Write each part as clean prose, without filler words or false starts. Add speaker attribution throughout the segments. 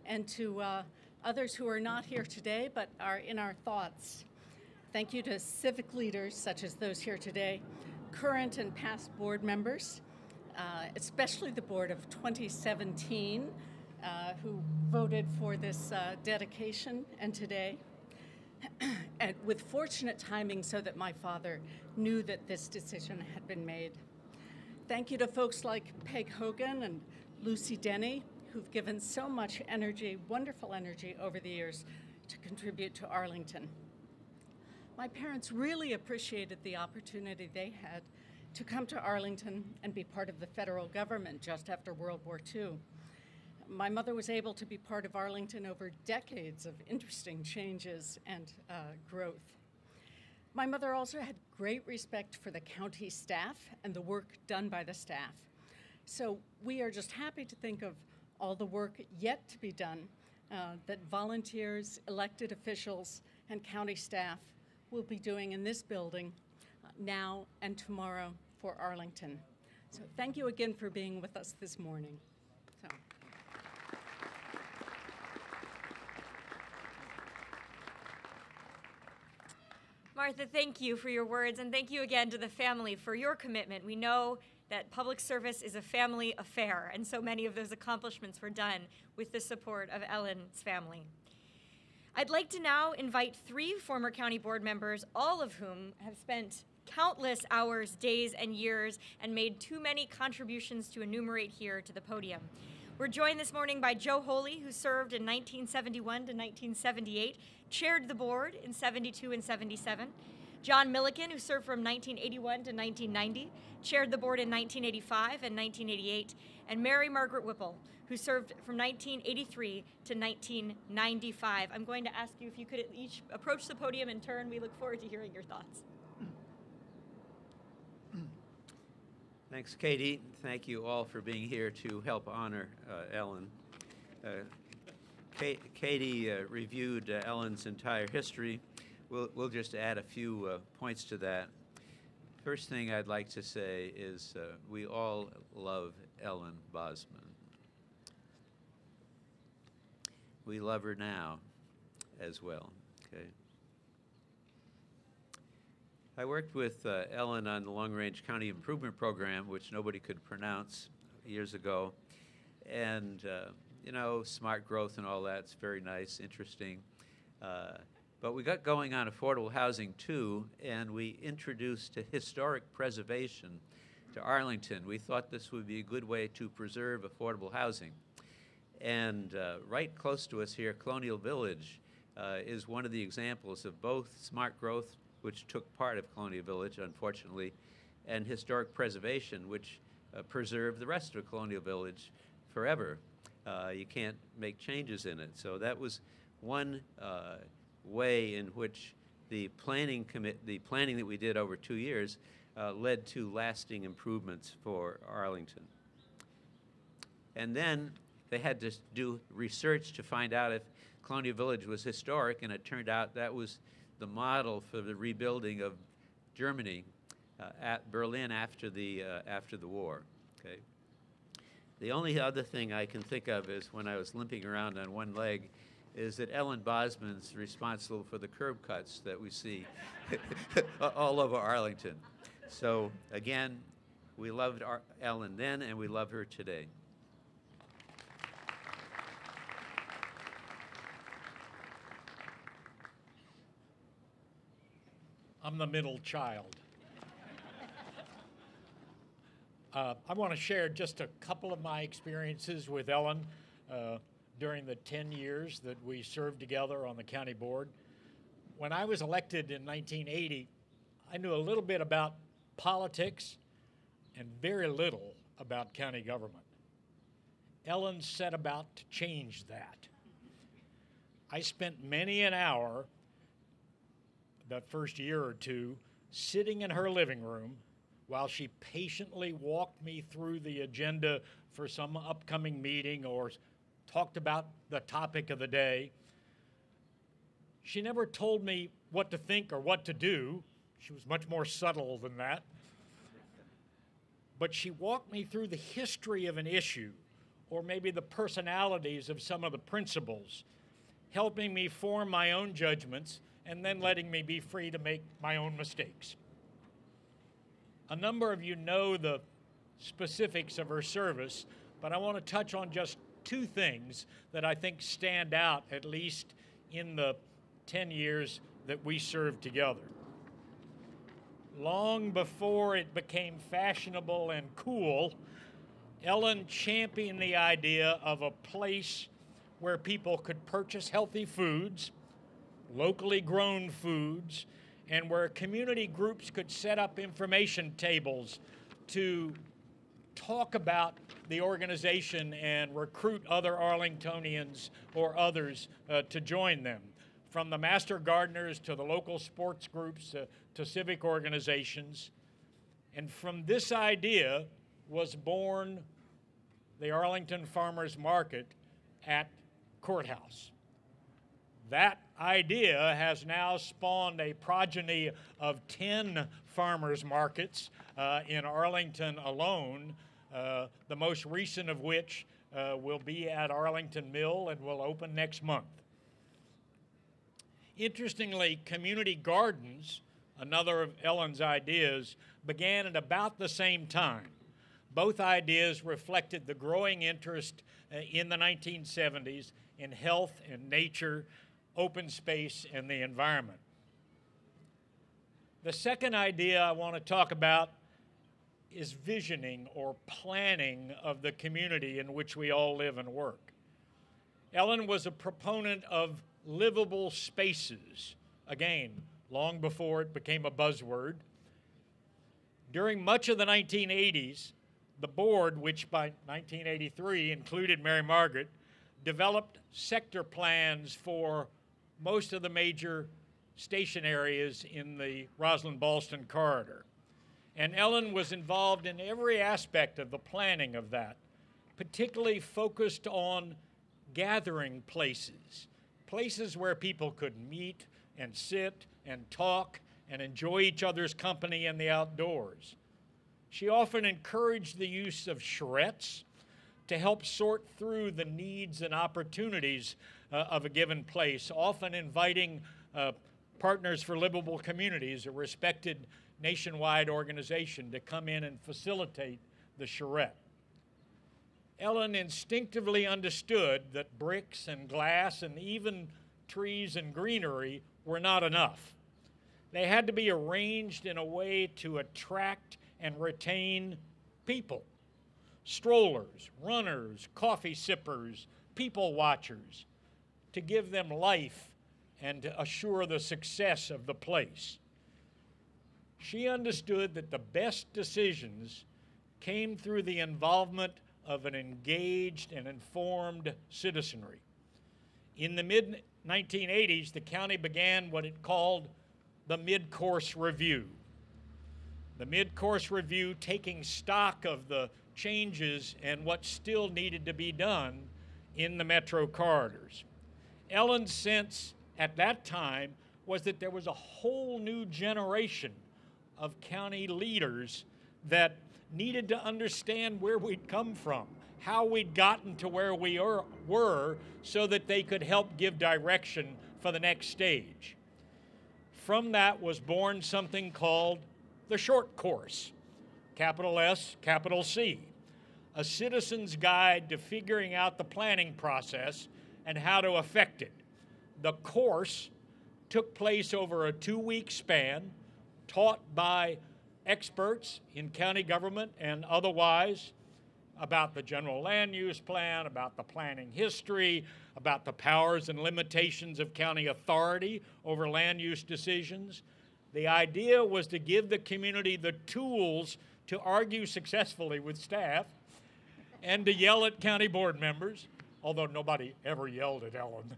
Speaker 1: and to others who are not here today but are in our thoughts. Thank you to civic leaders such as those here today, current and past board members, especially the board of 2017 who voted for this dedication and today, and with fortunate timing so that my father knew that this decision had been made. Thank you to folks like Peg Hogan and Lucy Denny, who've given so much energy, wonderful energy over the years to contribute to Arlington. My parents really appreciated the opportunity they had to come to Arlington and be part of the federal government just after World War II. My mother was able to be part of Arlington over decades of interesting changes and growth. My mother also had great respect for the county staff and the work done by the staff. So we are just happy to think of all the work yet to be done that volunteers, elected officials, and county staff will be doing in this building now and tomorrow for Arlington. So thank you again for being with us this morning.
Speaker 2: Martha, thank you for your words, and thank you again to the family for your commitment. We know that public service is a family affair, and so many of those accomplishments were done with the support of Ellen's family. I'd like to now invite 3 former county board members, all of whom have spent countless hours, days, and years and made too many contributions to enumerate here to the podium. We're joined this morning by Joe Holy, who served in 1971 to 1978, chaired the board in 72 and 77. John Milliken, who served from 1981 to 1990, chaired the board in 1985 and 1988. And Mary Margaret Whipple, who served from 1983 to 1995. I'm going to ask you if you could each approach the podium in turn. We look forward to hearing your thoughts.
Speaker 3: Thanks, Katie. Thank you all for being here to help honor Ellen. Katie reviewed Ellen's entire history. We'll just add a few points to that. First thing I'd like to say is we all love Ellen Bozman. We love her now as well, okay? I worked with Ellen on the Long Range County Improvement Program, which nobody could pronounce years ago. And, you know, smart growth and all that's very nice, interesting. But we got going on affordable housing too, and we introduced historic preservation to Arlington. We thought this would be a good way to preserve affordable housing. And right close to us here, Colonial Village is one of the examples of both smart growth, which took part of Colonial Village, unfortunately, and historic preservation, which preserved the rest of Colonial Village forever. You can't make changes in it. So that was one way in which the planning that we did over 2 years led to lasting improvements for Arlington. And then they had to do research to find out if Colonial Village was historic, and it turned out that was the model for the rebuilding of Germany at Berlin after the war. Okay. The only other thing I can think of is when I was limping around on one leg, is that Ellen Bozman's responsible for the curb cuts that we see all over Arlington. So again, we loved Ellen then, and we love her today.
Speaker 4: I'm the middle child. I want to share just a couple of my experiences with Ellen during the 10 years that we served together on the county board. When I was elected in 1980, I knew a little bit about politics and very little about county government. Ellen set about to change that. I spent many an hour that first year or two sitting in her living room while she patiently walked me through the agenda for some upcoming meeting or talked about the topic of the day. She never told me what to think or what to do. She was much more subtle than that. But she walked me through the history of an issue or maybe the personalities of some of the principals, helping me form my own judgments and then letting me be free to make my own mistakes. A number of you know the specifics of her service, but I want to touch on just two things that I think stand out, at least in the 10 years that we served together. Long before it became fashionable and cool, Ellen championed the idea of a place where people could purchase healthy foods, locally grown foods, and where community groups could set up information tables to talk about the organization and recruit other Arlingtonians or others to join them, from the master gardeners to the local sports groups to civic organizations. And from this idea was born the Arlington Farmers Market at Courthouse. That idea has now spawned a progeny of 10 farmers markets in Arlington alone, the most recent of which will be at Arlington Mill and will open next month. Interestingly, community gardens, another of Ellen's ideas, began at about the same time. Both ideas reflected the growing interest in the 1970s in health and nature, open space, and the environment. The second idea I want to talk about is visioning or planning of the community in which we all live and work. Ellen was a proponent of livable spaces, again, long before it became a buzzword. During much of the 1980s, the board, which by 1983 included Mary Margaret, developed sector plans for most of the major station areas in the Roslyn-Ballston corridor. And Ellen was involved in every aspect of the planning of that, particularly focused on gathering places, places where people could meet and sit and talk and enjoy each other's company in the outdoors. She often encouraged the use of charrettes to help sort through the needs and opportunities of a given place, often inviting Partners for Livable Communities, a respected nationwide organization, to come in and facilitate the charrette. Ellen instinctively understood that bricks and glass and even trees and greenery were not enough. They had to be arranged in a way to attract and retain people. Strollers, runners, coffee sippers, people watchers, to give them life and to assure the success of the place. She understood that the best decisions came through the involvement of an engaged and informed citizenry. In the mid-1980s, the county began what it called the mid-course review. The mid-course review taking stock of the changes and what still needed to be done in the metro corridors. Ellen's sense at that time was that there was a whole new generation of county leaders that needed to understand where we'd come from, how we'd gotten to where we were, so that they could help give direction for the next stage. From that was born something called the short course, capital S, capital C, a citizen's guide to figuring out the planning process and how to affect it. The course took place over a 2-week span, taught by experts in county government and otherwise about the general land use plan, about the planning history, about the powers and limitations of county authority over land use decisions. The idea was to give the community the tools to argue successfully with staff and to yell at county board members, although nobody ever yelled at Ellen.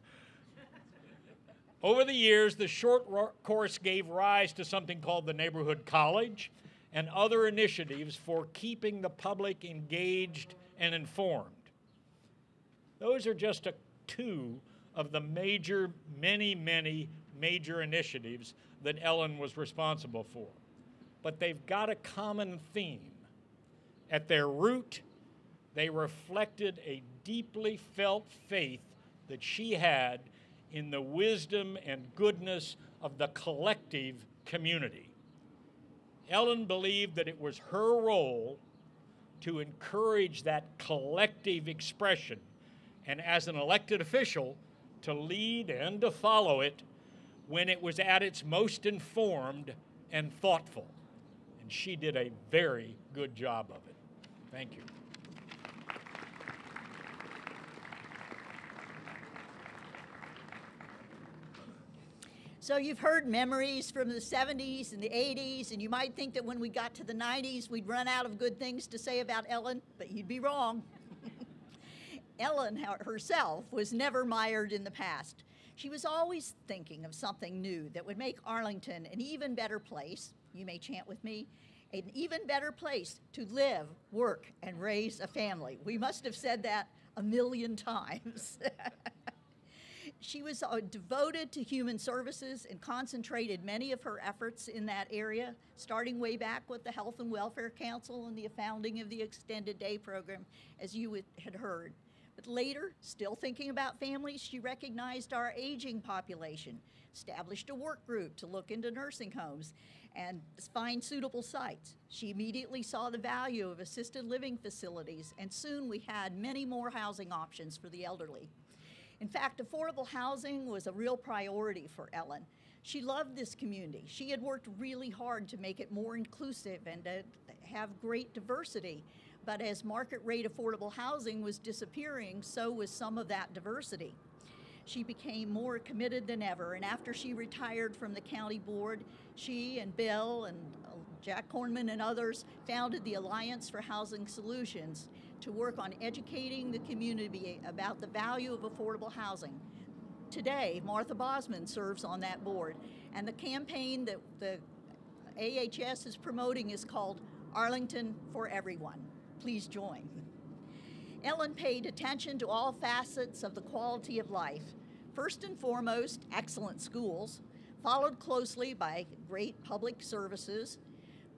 Speaker 4: Over the years, the short course gave rise to something called the Neighborhood College and other initiatives for keeping the public engaged and informed. Those are just two of the many major initiatives that Ellen was responsible for. But they've got a common theme. At their root, They reflected a deeply felt faith that she had in the wisdom and goodness of the collective community. Ellen believed that it was her role to encourage that collective expression, and as an elected official, to lead and to follow it when it was at its most informed and thoughtful. And she did a very good job of it. Thank you.
Speaker 5: So you've heard memories from the 70s and the 80s, and you might think that when we got to the 90s, we'd run out of good things to say about Ellen, but you'd be wrong. Ellen herself was never mired in the past. She was always thinking of something new that would make Arlington an even better place, you may chant with me, an even better place to live, work, and raise a family. We must have said that a million times. She was devoted to human services and concentrated many of her efforts in that area, starting way back with the Health and Welfare Council and the founding of the Extended Day Program, as you had heard. But later, still thinking about families, she recognized our aging population, established a work group to look into nursing homes and find suitable sites. She immediately saw the value of assisted living facilities, and soon we had many more housing options for the elderly. In fact, affordable housing was a real priority for Ellen. She loved this community. She had worked really hard to make it more inclusive and to have great diversity. But as market rate affordable housing was disappearing, so was some of that diversity. She became more committed than ever, and after she retired from the county board, she and Bill and Jack Kornman and others founded the Alliance for Housing Solutions to work on educating the community about the value of affordable housing. Today, Martha Bozman serves on that board, and the campaign that the AHS is promoting is called Arlington for Everyone. Please join. Ellen paid attention to all facets of the quality of life. First and foremost, excellent schools, followed closely by great public services,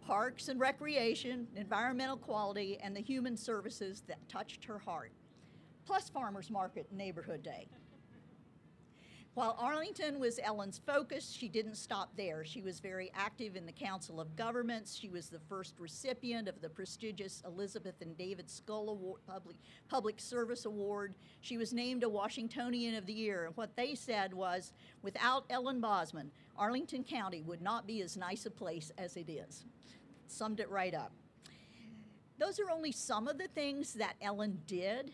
Speaker 5: parks and recreation, environmental quality, and the human services that touched her heart, plus farmers market and neighborhood day. While Arlington was Ellen's focus, she didn't stop there. She was very active in the Council of Governments. She was the first recipient of the prestigious Elizabeth and David Skull Award, Public Service Award. She was named a Washingtonian of the Year. And what they said was, without Ellen Bozman, Arlington County would not be as nice a place as it is. Summed it right up. Those are only some of the things that Ellen did,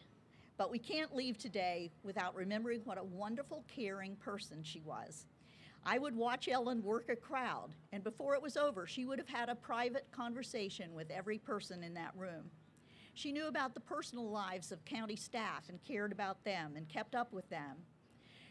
Speaker 5: but we can't leave today without remembering what a wonderful, caring person she was. I would watch Ellen work a crowd, and before it was over, she would have had a private conversation with every person in that room. She knew about the personal lives of county staff and cared about them and kept up with them.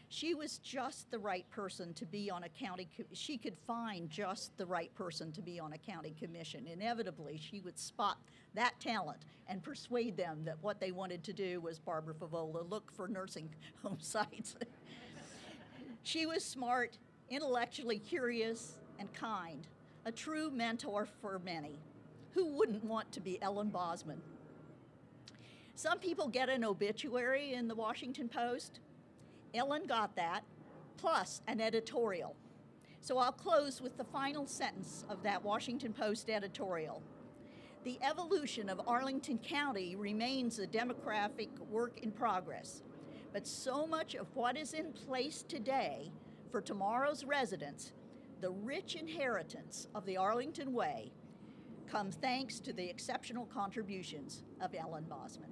Speaker 5: She was just the right person to be on a county, she could find just the right person to be on a county commission. Inevitably, she would spot that talent and persuade them that what they wanted to do was Barbara Favola, look for nursing home sites. She was smart, intellectually curious, and kind, a true mentor for many. Who wouldn't want to be Ellen Bozman? Some people get an obituary in the Washington Post. Ellen got that, plus an editorial. So I'll close with the final sentence of that Washington Post editorial. The evolution of Arlington County remains a demographic work in progress, but so much of what is in place today for tomorrow's residents, the rich inheritance of the Arlington Way, comes thanks to the exceptional contributions of Ellen Bozman.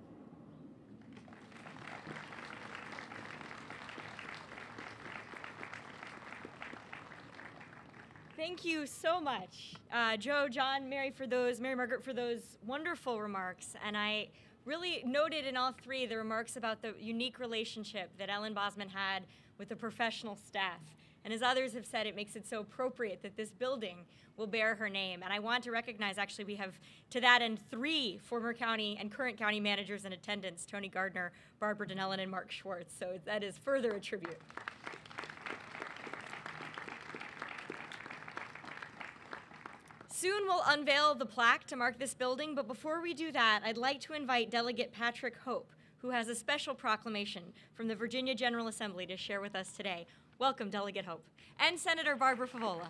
Speaker 2: Thank you so much, Joe, John, Mary Margaret, for those wonderful remarks. And I really noted in all three the remarks about the unique relationship that Ellen Bozman had with the professional staff. And as others have said, it makes it so appropriate that this building will bear her name. And I want to recognize, actually, we have to that end 3 former county and current county managers in attendance, Tony Gardner, Barbara Donnellan, and Mark Schwartz. So that is further a tribute. Soon we'll unveil the plaque to mark this building, but before we do that, I'd like to invite Delegate Patrick Hope, who has a special proclamation from the Virginia General Assembly to share with us today. Welcome, Delegate Hope. And Senator Barbara Favola.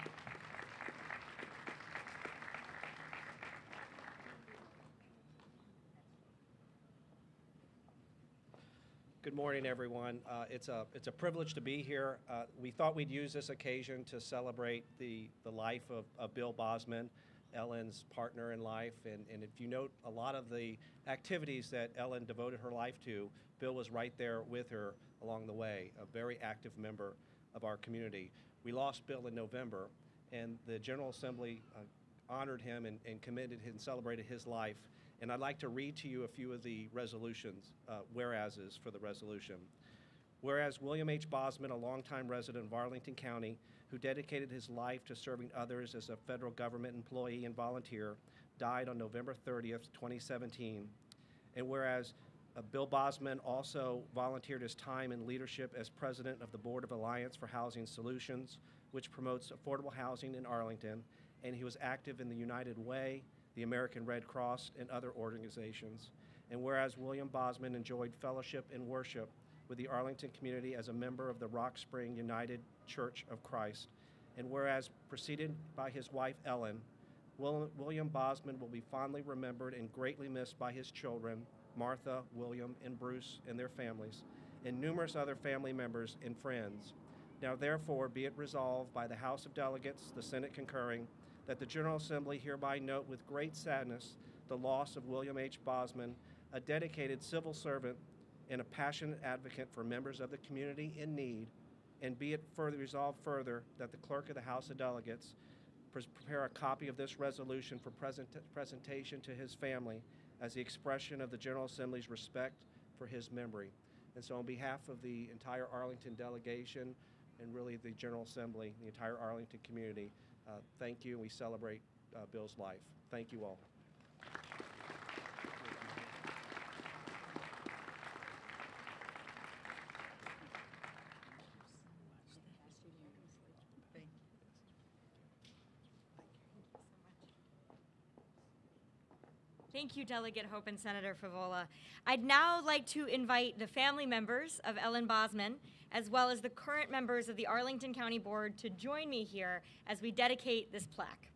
Speaker 6: Good morning, everyone. It's a privilege to be here. We thought we'd use this occasion to celebrate the life of Bill Bozman, Ellen's partner in life. And if you note a lot of the activities that Ellen devoted her life to, Bill was right there with her along the way, a very active member of our community. We lost Bill in November, and the General Assembly honored him and committed and celebrated his life. And I'd like to read to you a few of the resolutions, whereases for the resolution. Whereas William H. Bozman, a longtime resident of Arlington County, who dedicated his life to serving others as a federal government employee and volunteer, died on November 30th, 2017. And whereas Bill Bozman also volunteered his time and leadership as president of the Board of Alliance for Housing Solutions, which promotes affordable housing in Arlington, and he was active in the United Way, the American Red Cross, and other organizations. And whereas William Bozman enjoyed fellowship and worship with the Arlington community as a member of the Rock Spring United Church of Christ, and whereas preceded by his wife Ellen, William Bozman will be fondly remembered and greatly missed by his children, Martha, William, and Bruce and their families, and numerous other family members and friends. Now therefore be it resolved by the House of Delegates, the Senate concurring, that the General Assembly hereby note with great sadness the loss of William H. Bozman, a dedicated civil servant and a passionate advocate for members of the community in need, and be it further resolved further that the Clerk of the House of Delegates prepare a copy of this resolution for presentation to his family as the expression of the General Assembly's respect for his memory. And so on behalf of the entire Arlington delegation and really the General Assembly, the entire Arlington community, thank you, and we celebrate Bill's life. Thank you all.
Speaker 2: Thank you, Delegate Hope and Senator Favola. I'd now like to invite the family members of Ellen Bozman, as well as the current members of the Arlington County Board, to join me here as we dedicate this plaque.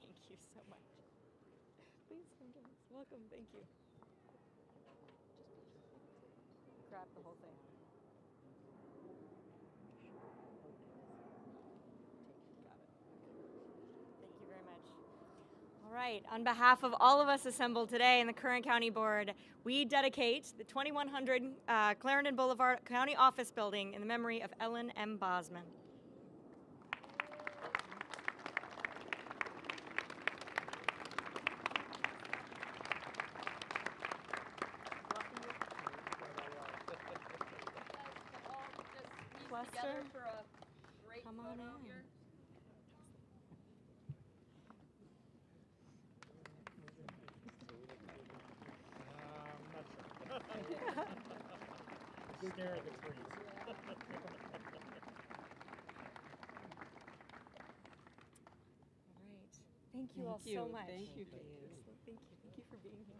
Speaker 2: Thank you so much. Please come to us. Welcome. Thank you. Grab the whole thing. Got it. Thank you very much. All right. On behalf of all of us assembled today in the current county board, we dedicate the 2100 Clarendon Boulevard County Office Building in the memory of Ellen M. Bozman.
Speaker 1: Together for a great
Speaker 2: Come on
Speaker 1: photo
Speaker 2: in.
Speaker 1: here.
Speaker 4: Stare at the trees.
Speaker 2: All right. Thank you all so much.
Speaker 1: Thank you.
Speaker 2: Thank you. Thank you for being here.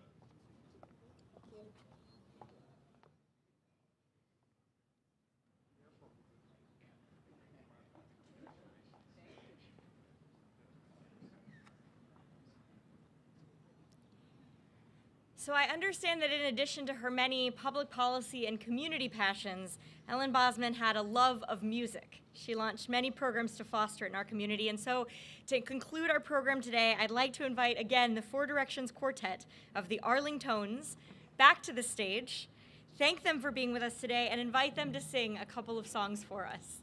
Speaker 2: So I understand that in addition to her many public policy and community passions, Ellen Bozman had a love of music. She launched many programs to foster it in our community. And so to conclude our program today, I'd like to invite again the Four Directions Quartet of the Arlingtons back to the stage, thank them for being with us today, and invite them to sing a couple of songs for us.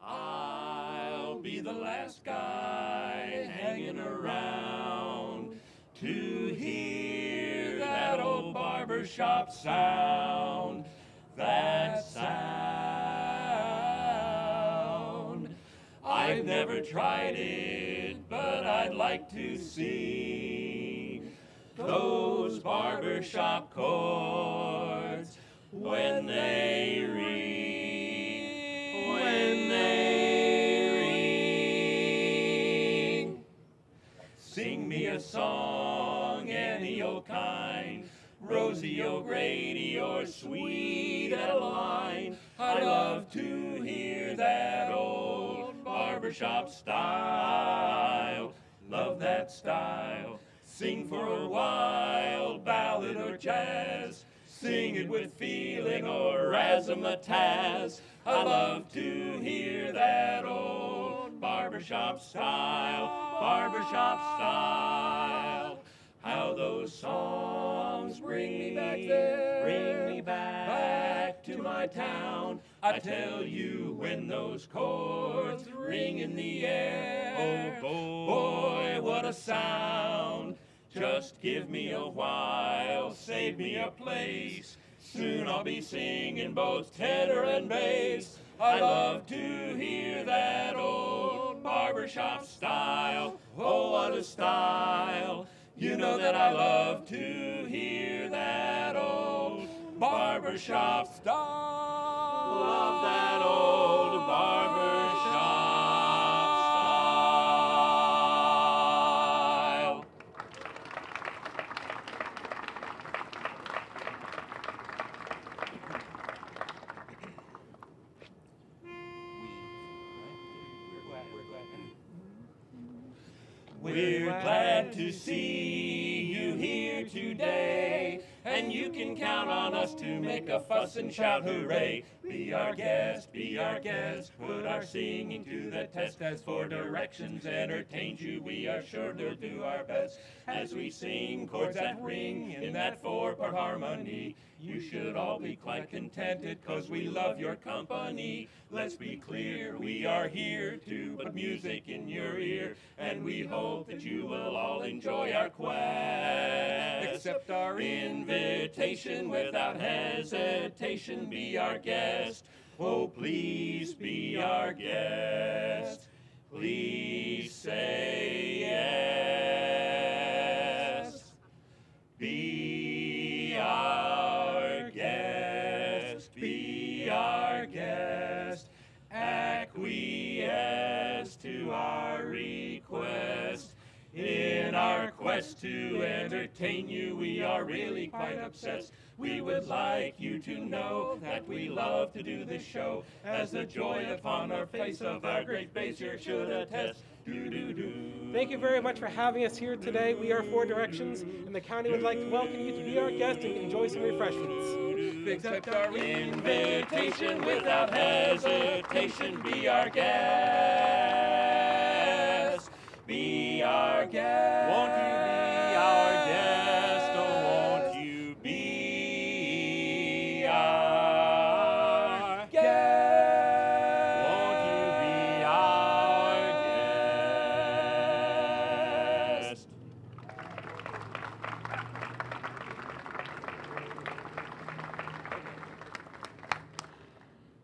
Speaker 7: I'll be the last guy hanging around to hear that old barbershop sound. That's sound. I've never tried it, but I'd like to see those barbershop chords when they ring, when they ring. Sing me a song, any old kind, Rosie O'Grady or Sweet Adeline. I love to hear that old barbershop style. Love that style. Sing for a while, ballad or jazz. Sing it with feeling or razzmatazz. I love to hear that old barbershop style, barbershop style. How those songs bring me back there, bring me back to my town. I tell you when those chords ring in the air, oh boy, what a sound. Just give me a while, save me a place. Soon I'll be singing both tenor and bass. I love to hear that old barbershop style. Oh, what a style. You know that I love to hear that old barbershop style. Love that old barbershop style. We're glad to see you here today, and you can count on us to make a fuss and shout hooray. Be our guest, put our singing to the test. As for directions entertained you, we are sure to do our best. As we sing chords that ring in that four-part harmony, you should all be quite contented, 'cause we love your company. Let's be clear, we are here to put music in your ear, and we hope that you will all enjoy our quest. Accept our invitation without hesitation, be our guest. Oh, please be our guest. Please say yes. Be our guest, be our guest. Acquiesce to our request. In our quest to entertain you, we are really quite obsessed. We would like you to know that we love to do this show, as the joy upon our face of our great bass here should attest.
Speaker 8: Thank you very much for having us here today. We are Four Directions, and the county would like to welcome you to be our guest and enjoy some refreshments.
Speaker 7: Accept our invitation without hesitation, be our guest. Be our guest. Won't you be our guest? Oh, won't you be our guest? Won't you be our guest?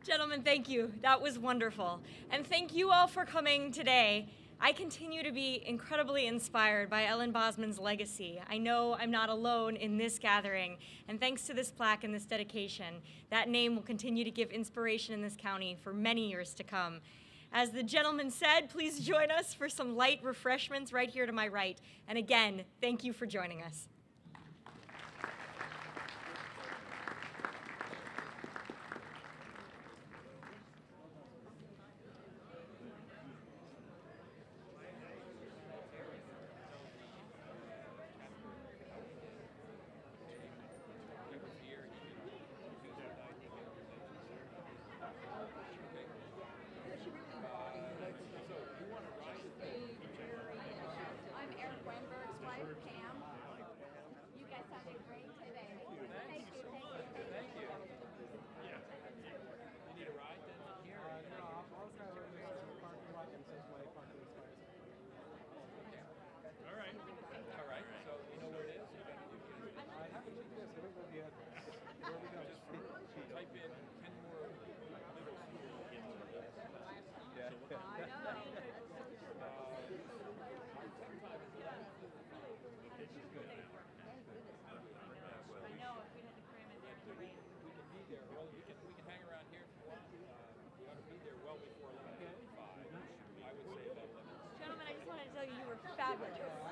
Speaker 2: Gentlemen, thank you. That was wonderful. And thank you all for coming today. I continue to be incredibly inspired by Ellen Bozman's legacy. I know I'm not alone in this gathering, and thanks to this plaque and this dedication, that name will continue to give inspiration in this county for many years to come. As the gentleman said, please join us for some light refreshments right here to my right. And again, thank you for joining us.
Speaker 9: I'm Eric Weinberg's wife, Pam.
Speaker 2: tell you you were fabulous.